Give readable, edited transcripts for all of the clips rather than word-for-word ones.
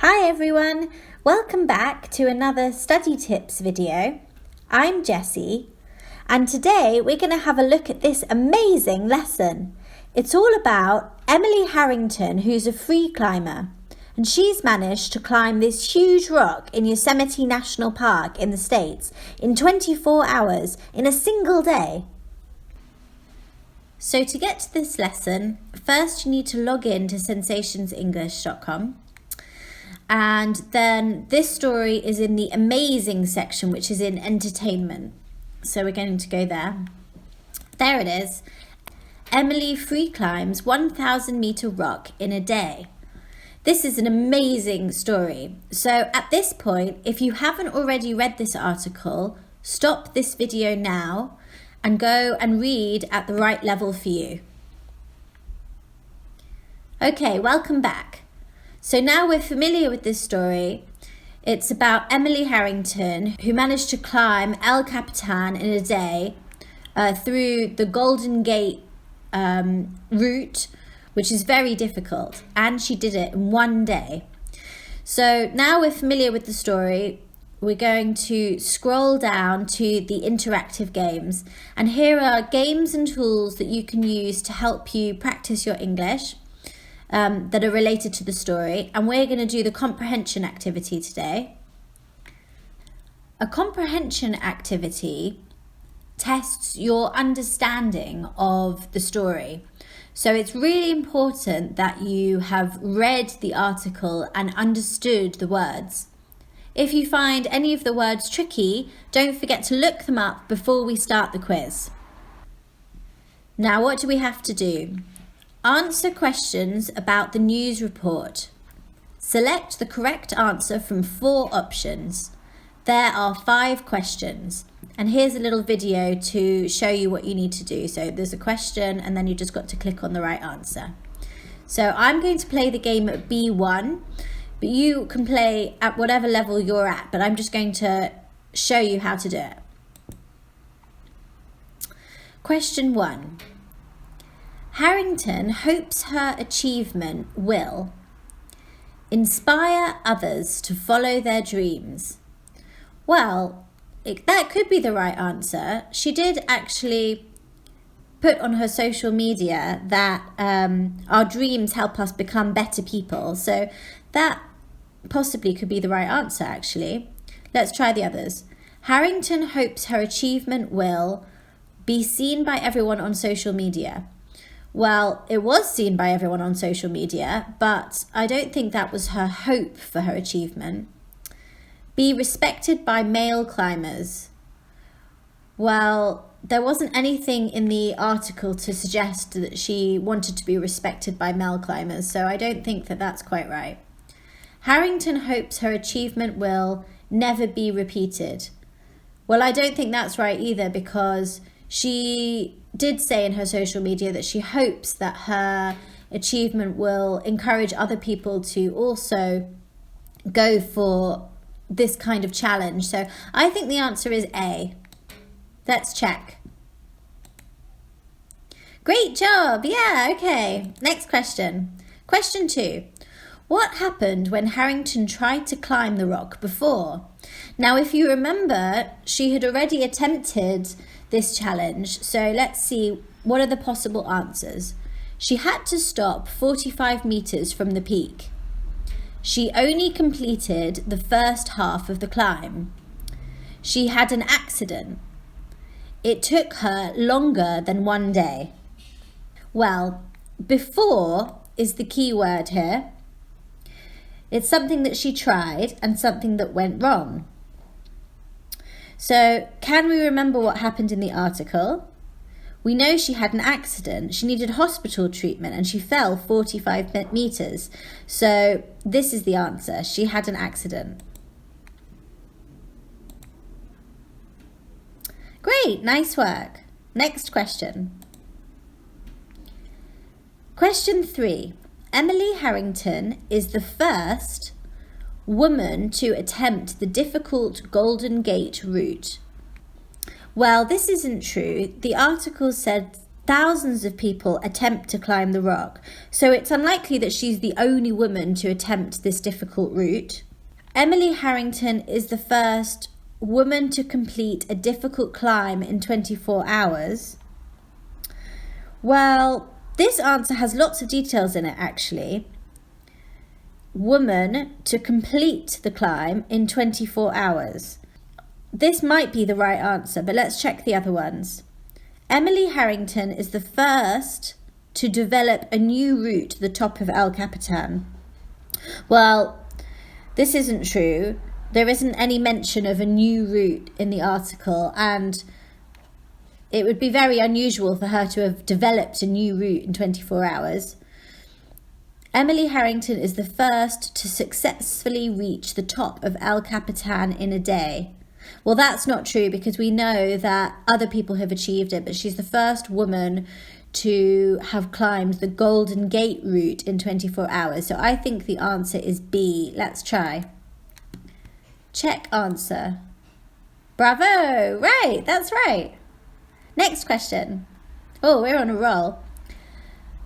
Hi everyone, welcome back to another study tips video. I'm Jessie and today we're going to have a look at this amazing lesson. It's all about Emily Harrington, who's a free climber, and she's managed to climb this huge rock in Yosemite National Park in the States in 24 hours in a single day. So to get to this lesson, first you need to log in to sensationsenglish.com. And then this story is in the amazing section, which is in entertainment. So we're going to go there. There it is. Emily free climbs 1,000 meter rock in a day. This is an amazing story. So at this point, if you haven't already read this article, stop this video now and go and read at the right level for you. Okay, welcome back. So now we're familiar with this story. It's about Emily Harrington, who managed to climb El Capitan in a day through the Golden Gate route, which is very difficult, and she did it in one day. So now we're familiar with the story. We're going to scroll down to the interactive games, and here are games and tools that you can use to help you practice your English. That are related to the story, and we're going to do the comprehension activity today. A comprehension activity tests your understanding of the story. So it's really important that you have read the article and understood the words. If you find any of the words tricky, don't forget to look them up before we start the quiz. Now, what do we have to do? Answer questions about the news report. Select the correct answer from 4 options. There are 5 questions. And here's a little video to show you what you need to do. So there's a question and then you just got to click on the right answer. So I'm going to play the game at B1, but you can play at whatever level you're at, but I'm just going to show you how to do it. Question 1. Harrington hopes her achievement will inspire others to follow their dreams. Well, that could be the right answer. She did actually put on her social media that our dreams help us become better people. So that possibly could be the right answer, actually. Let's try the others. Harrington hopes her achievement will be seen by everyone on social media. Well, it was seen by everyone on social media, but I don't think that was her hope for her achievement. Be respected by male climbers. Well, there wasn't anything in the article to suggest that she wanted to be respected by male climbers, so I don't think that that's quite right. Harrington hopes her achievement will never be repeated. Well, I don't think that's right either, because she did say in her social media that she hopes that her achievement will encourage other people to also go for this kind of challenge. So I think the answer is A. Let's check. Great job. Yeah, okay. Next question. Question 2. What happened when Harrington tried to climb the rock before? Now, if you remember, she had already attempted this challenge. So let's see, what are the possible answers? She had to stop 45 meters from the peak. She only completed the first half of the climb. She had an accident. It took her longer than one day. Well, before is the key word here. It's something that she tried and something that went wrong. So, can we remember what happened in the article? We know she had an accident. She needed hospital treatment and she fell 45 meters. So, this is the answer. She had an accident. Great, nice work. Next question. Question 3. Emily Harrington is the first woman to attempt the difficult Golden Gate route. Well, this isn't true. The article said thousands of people attempt to climb the rock, so it's unlikely that she's the only woman to attempt this difficult route. Emily Harrington is the first woman to complete a difficult climb in 24 hours. Well, this answer has lots of details in it, actually. Woman to complete the climb in 24 hours. This might be the right answer, but let's check the other ones. Emily Harrington is the first to develop a new route to the top of El Capitan. Well, this isn't true. There isn't any mention of a new route in the article, and it would be very unusual for her to have developed a new route in 24 hours. Emily Harrington is the first to successfully reach the top of El Capitan in a day. Well, that's not true, because we know that other people have achieved it, but she's the first woman to have climbed the Golden Gate route in 24 hours. So I think the answer is B. Let's try. Check answer. Bravo! Right, that's right. Next question. Oh, we're on a roll.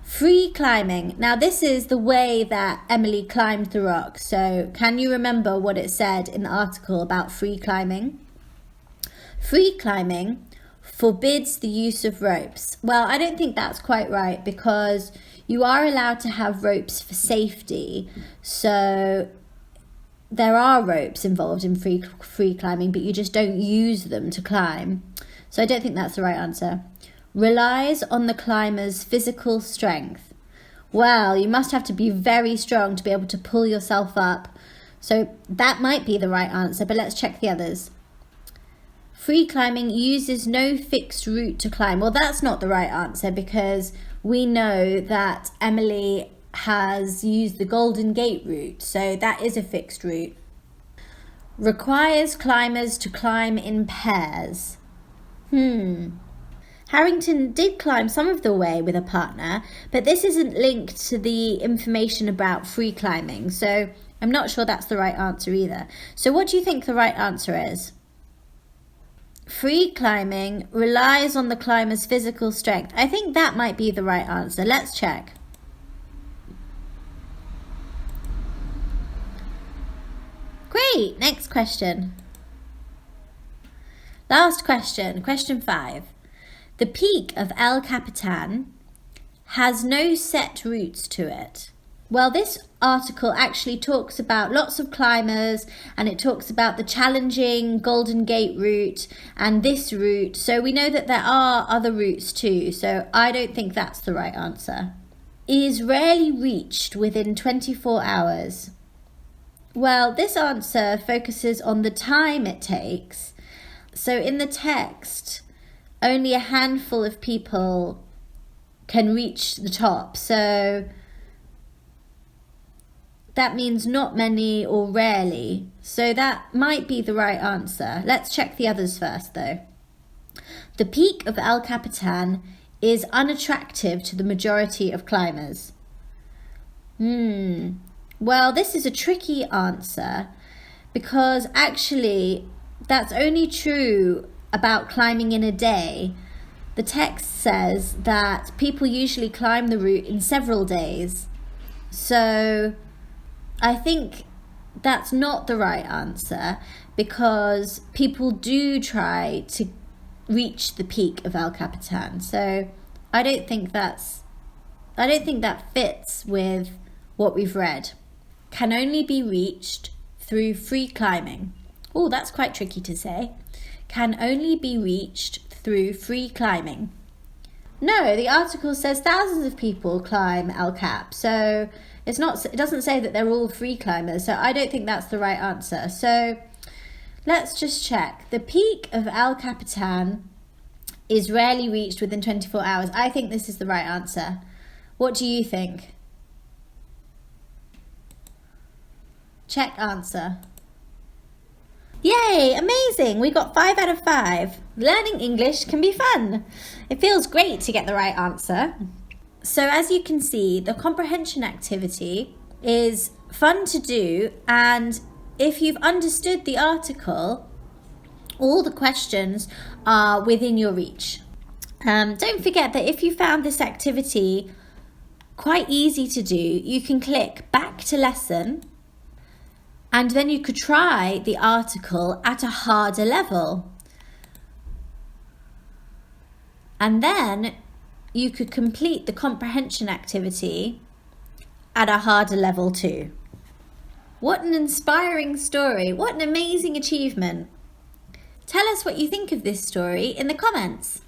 Free climbing. Now, this is the way that Emily climbed the rock. So can you remember what it said in the article about free climbing? Free climbing forbids the use of ropes. Well, I don't think that's quite right, because you are allowed to have ropes for safety. So there are ropes involved in free climbing, but you just don't use them to climb. So I don't think that's the right answer. Relies on the climber's physical strength. Well, you must have to be very strong to be able to pull yourself up. So that might be the right answer, but let's check the others. Free climbing uses no fixed route to climb. Well, that's not the right answer, because we know that Emily has used the Golden Gate route, so that is a fixed route. Requires climbers to climb in pairs. Harrington did climb some of the way with a partner, but this isn't linked to the information about free climbing, so I'm not sure that's the right answer either. So what do you think the right answer is? Free climbing relies on the climber's physical strength. I think that might be the right answer. Let's check. Great, next question. Last question, question 5. The peak of El Capitan has no set routes to it. Well, this article actually talks about lots of climbers, and it talks about the challenging Golden Gate route and this route. So we know that there are other routes too. So I don't think that's the right answer. Is rarely reached within 24 hours. Well, this answer focuses on the time it takes. So in the text, only a handful of people can reach the top. So that means not many or rarely. So that might be the right answer. Let's check the others first, though. The peak of El Capitan is unattractive to the majority of climbers. Well, this is a tricky answer, because actually that's only true about climbing in a day. The text says that people usually climb the route in several days. So I think that's not the right answer, because people do try to reach the peak of El Capitan. So I don't think that fits with what we've read. Can only be reached through free climbing. Oh, that's quite tricky to say. Can only be reached through free climbing. No, the article says thousands of people climb El Cap. So it doesn't say that they're all free climbers. So I don't think that's the right answer. So let's just check. The peak of El Capitan is rarely reached within 24 hours. I think this is the right answer. What do you think? Check answer. Yay, amazing. We got 5 out of 5. Learning English can be fun. It feels great to get the right answer. So as you can see, the comprehension activity is fun to do, and if you've understood the article, all the questions are within your reach. Don't forget that if you found this activity quite easy to do, you can click back to lesson, and then you could try the article at a harder level. And then you could complete the comprehension activity at a harder level too. What an inspiring story. What an amazing achievement. Tell us what you think of this story in the comments.